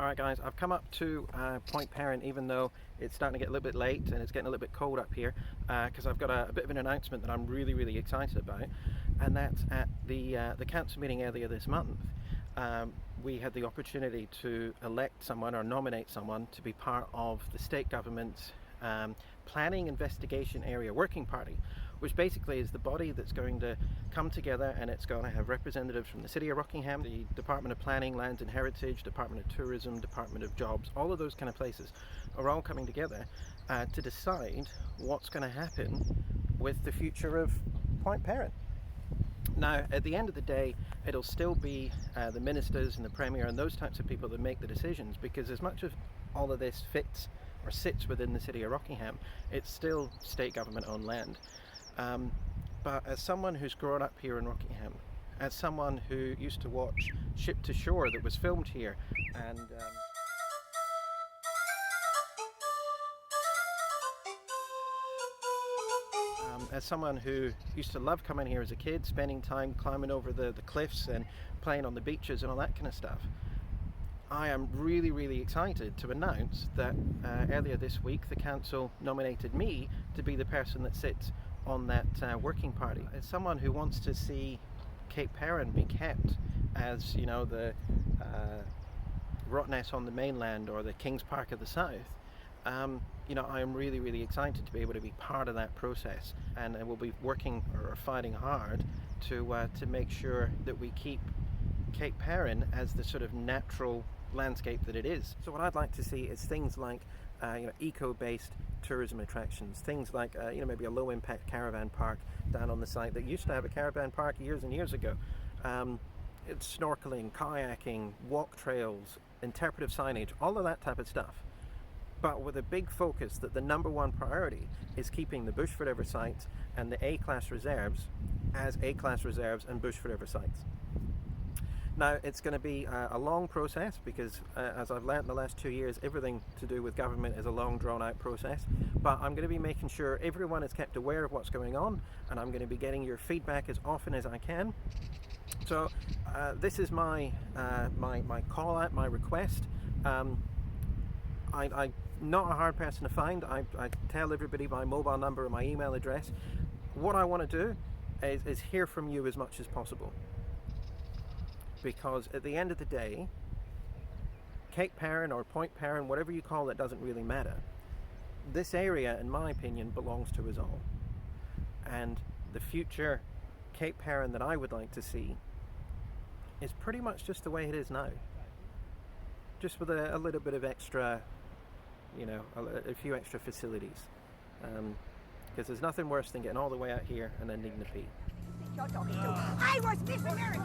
Alright guys, I've come up to Point Peron even though it's starting to get a little bit late and it's getting a little bit cold up here because I've got a bit of an announcement that I'm really excited about, and that's at the council meeting earlier this month. We had the opportunity to elect someone or nominate someone to be part of the state government's Planning Investigation Area Working Party, which basically is the body that's going to come together, and it's going to have representatives from the City of Rockingham, the Department of Planning, Lands and Heritage, Department of Tourism, Department of Jobs, all of those kind of places are all coming together to decide what's going to happen with the future of Point Peron. Now, at the end of the day, it'll still be the ministers and the Premier and those types of people that make the decisions, because as much as all of this fits or sits within the City of Rockingham, it's still state government owned land. But as someone who's grown up here in Rockingham, as someone who used to watch Ship to Shore that was filmed here, and as someone who used to love coming here as a kid, spending time climbing over the cliffs and playing on the beaches and all that kind of stuff, I am really excited to announce that earlier this week the council nominated me to be the person that sits on that working party. As someone who wants to see Cape Peron be kept as, you know, the Rottnest on the mainland or the King's Park of the South, you know, I am really excited to be able to be part of that process, and we'll be working or fighting hard to make sure that we keep Cape Peron as the sort of natural landscape that it is. So what I'd like to see is things like you know, eco-based tourism attractions, things like you know, maybe a low-impact caravan park down on the site that used to have a caravan park years and years ago. It's snorkeling, kayaking, walk trails, interpretive signage, all of that type of stuff, but with a big focus that the #1 priority is keeping the bush forever sites and the A-class reserves as A-class reserves and bush forever sites. Now, it's going to be a long process because, as I've learnt in the last 2 years, everything to do with government is a long, drawn-out process. But I'm going to be making sure everyone is kept aware of what's going on, and I'm going to be getting your feedback as often as I can. So, this is my my call-out, my request. I'm not a hard person to find. I tell everybody my mobile number and my email address. What I want to do is hear from you as much as possible. Because at the end of the day, Cape Peron or Point Peron, whatever you call it, doesn't really matter. This area, in my opinion, belongs to us all. And the future Cape Peron that I would like to see is pretty much just the way it is now. Just with a little bit of extra, you know, a few extra facilities. Because there's nothing worse than getting all the way out here and then needing to pee. I was Miss America.